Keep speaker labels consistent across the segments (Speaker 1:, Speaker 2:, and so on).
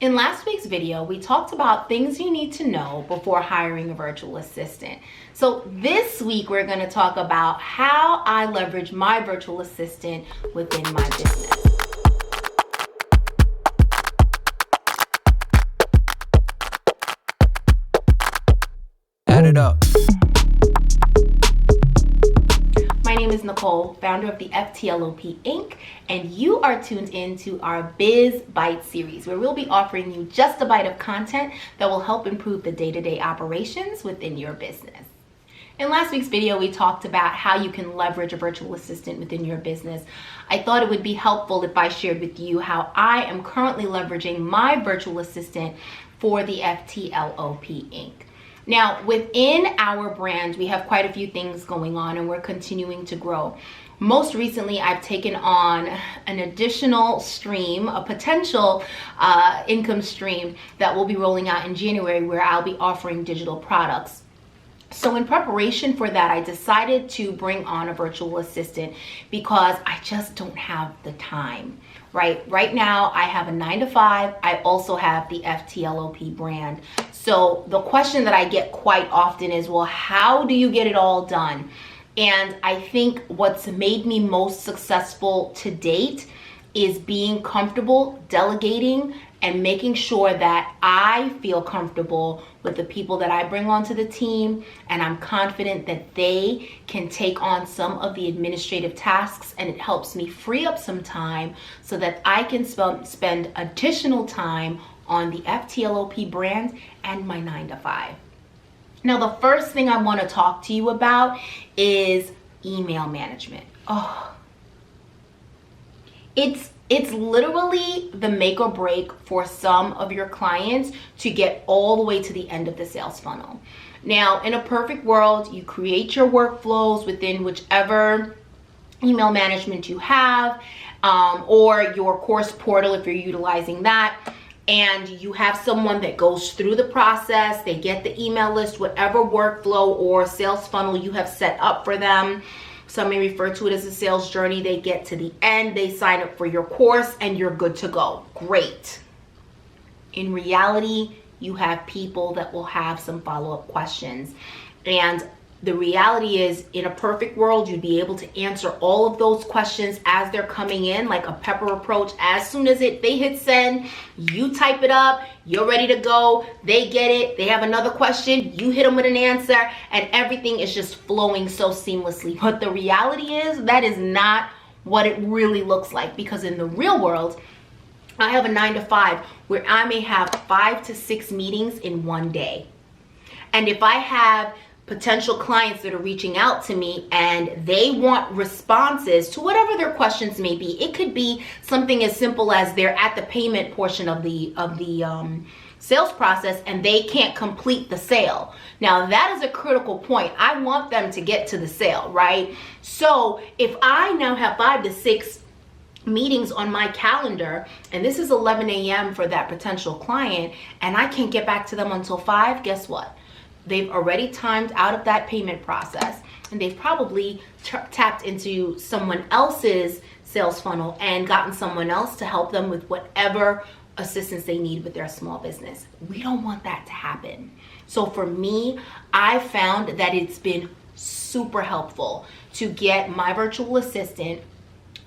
Speaker 1: In last week's video, we talked about things you need to know before hiring a virtual assistant. So this week, we're going to talk about how I leverage my virtual assistant within my business.
Speaker 2: Add it up.
Speaker 1: My name is Nicole, founder of the FTLOP Inc., and you are tuned into our Biz Bytes Series, where we'll be offering you just a bite of content that will help improve the day-to-day operations within your business. In last week's video, we talked about how you can leverage a virtual assistant within your business. I thought it would be helpful if I shared with you how I am currently leveraging my virtual assistant for the FTLOP Inc. Now, within our brand, we have quite a few things going on and we're continuing to grow. Most recently, I've taken on an additional stream, a potential income stream that will be rolling out in January, where I'll be offering digital products. So in preparation for that, I decided to bring on a virtual assistant because I just don't have the time. Right now, I have a 9-to-5. I also have the FTLOP brand. So the question that I get quite often is, well, how do you get it all done? And I think what's made me most successful to date is being comfortable delegating and making sure that I feel comfortable with the people that I bring onto the team, and I'm confident that they can take on some of the administrative tasks, and it helps me free up some time so that I can spend additional time on the FTLOP brand and my 9-to-5. Now, the first thing I want to talk to you about is email management. It's literally the make or break for some of your clients to get all the way to the end of the sales funnel. Now, in a perfect world, you create your workflows within whichever email management you have, or your course portal if you're utilizing that. And you have someone that goes through the process, they get the email list, whatever workflow or sales funnel you have set up for them. Some may refer to it as a sales journey. They get to the end, they sign up for your course, and you're good to go. Great. In reality, you have people that will have some follow-up questions. And the reality is, in a perfect world, you'd be able to answer all of those questions as they're coming in, like a pepper approach. As soon as they hit send, you type it up, you're ready to go, they get it, they have another question, you hit them with an answer, and everything is just flowing so seamlessly. But the reality is, that is not what it really looks like, because in the real world, I have a 9-to-5 where I may have 5 to 6 meetings in one day. And if I have potential clients that are reaching out to me and they want responses to whatever their questions may be. It could be something as simple as they're at the payment portion of the sales process and they can't complete the sale. Now that is a critical point. I want them to get to the sale, right? So if I now have 5 to 6 meetings on my calendar, and this is 11 a.m. for that potential client, and I can't get back to them until 5, guess what? They've already timed out of that payment process, and they've probably tapped into someone else's sales funnel and gotten someone else to help them with whatever assistance they need with their small business. We don't want that to happen. So for me, I found that it's been super helpful to get my virtual assistant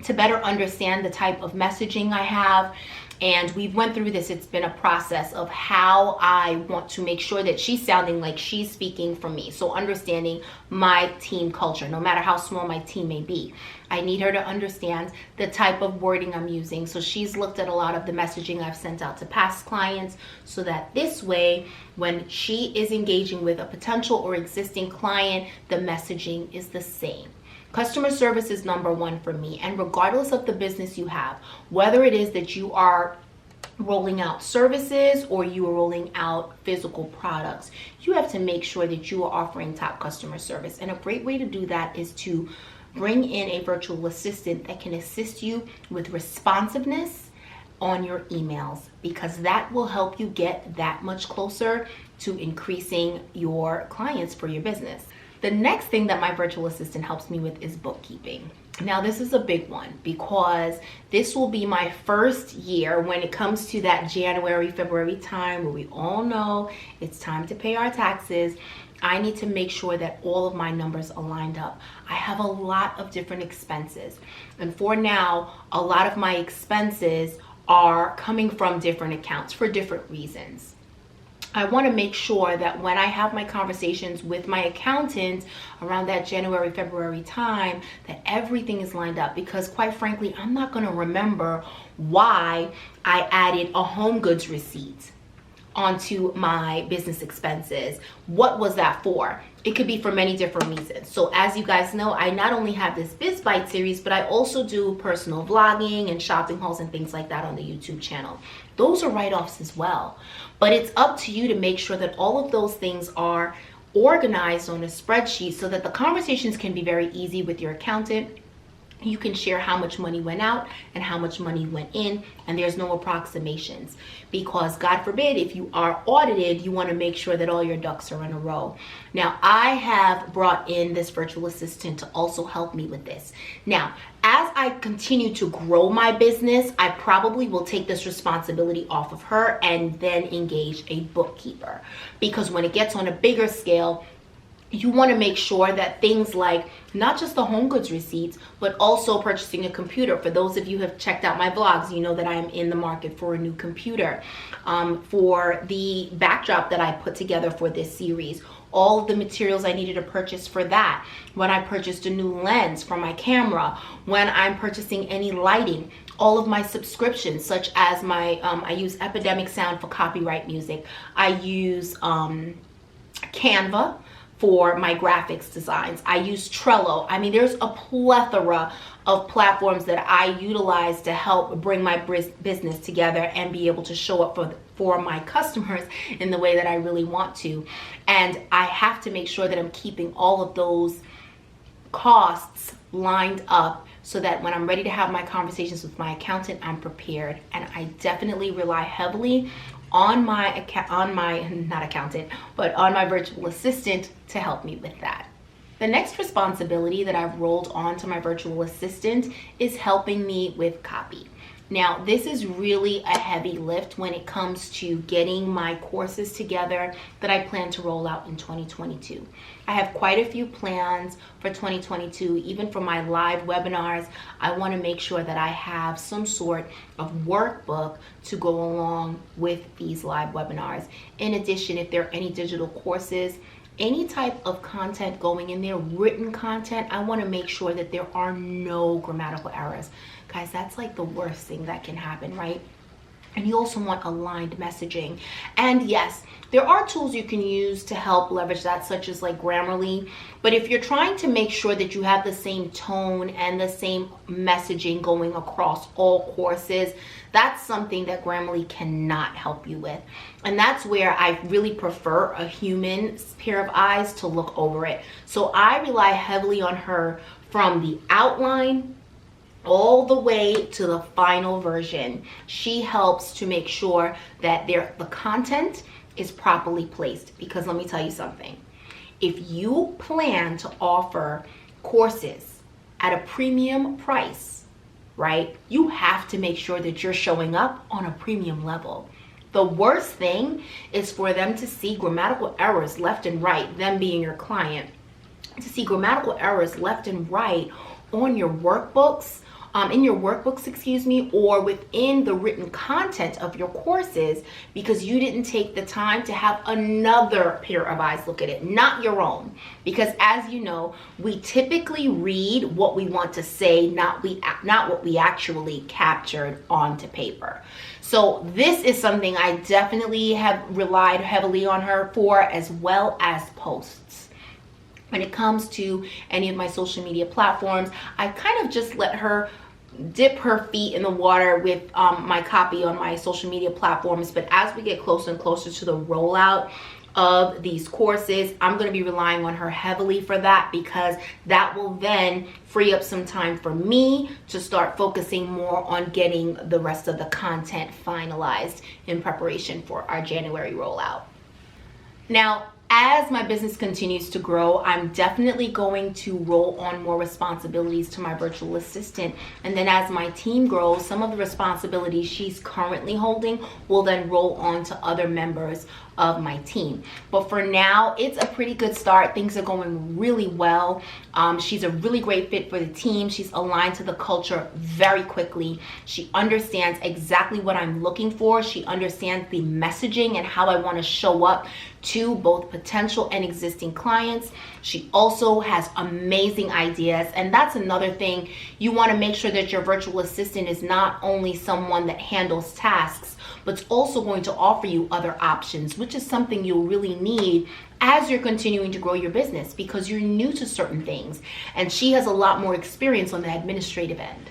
Speaker 1: to better understand the type of messaging I have. And we went through this. It's been a process of how I want to make sure that she's sounding like she's speaking for me. So understanding my team culture, no matter how small my team may be. I need her to understand the type of wording I'm using. So she's looked at a lot of the messaging I've sent out to past clients, so that this way, when she is engaging with a potential or existing client, the messaging is the same. Customer service is number one for me, and regardless of the business you have, whether it is that you are rolling out services or you are rolling out physical products, you have to make sure that you are offering top customer service. And a great way to do that is to bring in a virtual assistant that can assist you with responsiveness on your emails, because that will help you get that much closer to increasing your clients for your business. The next thing that my virtual assistant helps me with is bookkeeping. Now, this is a big one because this will be my first year when it comes to that January, February time where we all know it's time to pay our taxes. I need to make sure that all of my numbers are lined up. I have a lot of different expenses. And for now, a lot of my expenses are coming from different accounts for different reasons. I want to make sure that when I have my conversations with my accountant around that January, February time, that everything is lined up, because quite frankly, I'm not going to remember why I added a home goods receipt onto my business expenses. What was that for? It could be for many different reasons. So as you guys know, I not only have this Biz Bytes series, but I also do personal vlogging and shopping hauls and things like that on the YouTube channel. Those are write-offs as well. But it's up to you to make sure that all of those things are organized on a spreadsheet so that the conversations can be very easy with your accountant. You can share how much money went out and how much money went in, and there's no approximations, because God forbid, if you are audited, you want to make sure that all your ducks are in a row. Now, I have brought in this virtual assistant to also help me with this. Now, as I continue to grow my business, I probably will take this responsibility off of her and then engage a bookkeeper, because when it gets on a bigger scale, you want to make sure that things like not just the home goods receipts, but also purchasing a computer. For those of you who have checked out my vlogs, you know that I am in the market for a new computer. For the backdrop that I put together for this series, all of the materials I needed to purchase for that, when I purchased a new lens for my camera, when I'm purchasing any lighting, all of my subscriptions, such as my, I use Epidemic Sound for copyright music. I use Canva for my graphics designs. I use Trello. I mean, there's a plethora of platforms that I utilize to help bring my business together and be able to show up for my customers in the way that I really want to. And I have to make sure that I'm keeping all of those costs lined up so that when I'm ready to have my conversations with my accountant, I'm prepared. And I definitely rely heavily on my virtual assistant to help me with that. The next responsibility that I've rolled on to my virtual assistant is helping me with copy. Now, this is really a heavy lift when it comes to getting my courses together that I plan to roll out in 2022. I have quite a few plans for 2022. Even for my live webinars, I want to make sure that I have some sort of workbook to go along with these live webinars. In addition, if there are any digital courses, any type of content going in there, written content, I want to make sure that there are no grammatical errors. Guys, that's like the worst thing that can happen, right? And you also want aligned messaging. And yes, there are tools you can use to help leverage that, such as like Grammarly. But if you're trying to make sure that you have the same tone and the same messaging going across all courses, that's something that Grammarly cannot help you with. And that's where I really prefer a human pair of eyes to look over it. So I rely heavily on her from the outline all the way to the final version. She helps to make sure that the content is properly placed, because let me tell you something. If you plan to offer courses at a premium price, right, you have to make sure that you're showing up on a premium level. The worst thing is for them to see grammatical errors left and right, them being your client, to see grammatical errors left and right on your workbooks, or within the written content of your courses, because you didn't take the time to have another pair of eyes look at it, not your own. Because as you know, we typically read what we want to say, not what we actually captured onto paper. So this is something I definitely have relied heavily on her for, as well as posts. When it comes to any of my social media platforms, I kind of just let her dip her feet in the water with my copy on my social media platforms. But as we get closer and closer to the rollout of these courses, I'm going to be relying on her heavily for that, because that will then free up some time for me to start focusing more on getting the rest of the content finalized in preparation for our January rollout. Now, as my business continues to grow, I'm definitely going to roll on more responsibilities to my virtual assistant. And then as my team grows, some of the responsibilities she's currently holding will then roll on to other members of my team. But for now, it's a pretty good start. Things are going really well. She's a really great fit for the team. She's aligned to the culture very quickly. She understands exactly what I'm looking for. She understands the messaging and how I want to show up to both potential and existing clients. She also has amazing ideas, and that's another thing. You want to make sure that your virtual assistant is not only someone that handles tasks, but it's also going to offer you other options, which is something you'll really need as you're continuing to grow your business, because you're new to certain things, and she has a lot more experience on the administrative end.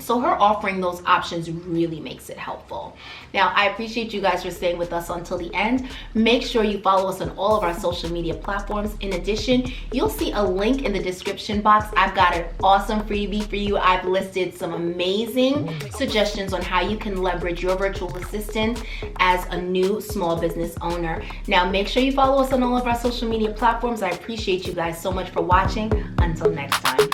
Speaker 1: So her offering those options really makes it helpful. Now, I appreciate you guys for staying with us until the end. Make sure you follow us on all of our social media platforms. In addition, you'll see a link in the description box. I've got an awesome freebie for you. I've listed some amazing suggestions on how you can leverage your virtual assistant as a new small business owner. Now, make sure you follow us on all of our social media platforms. I appreciate you guys so much for watching. Until next time.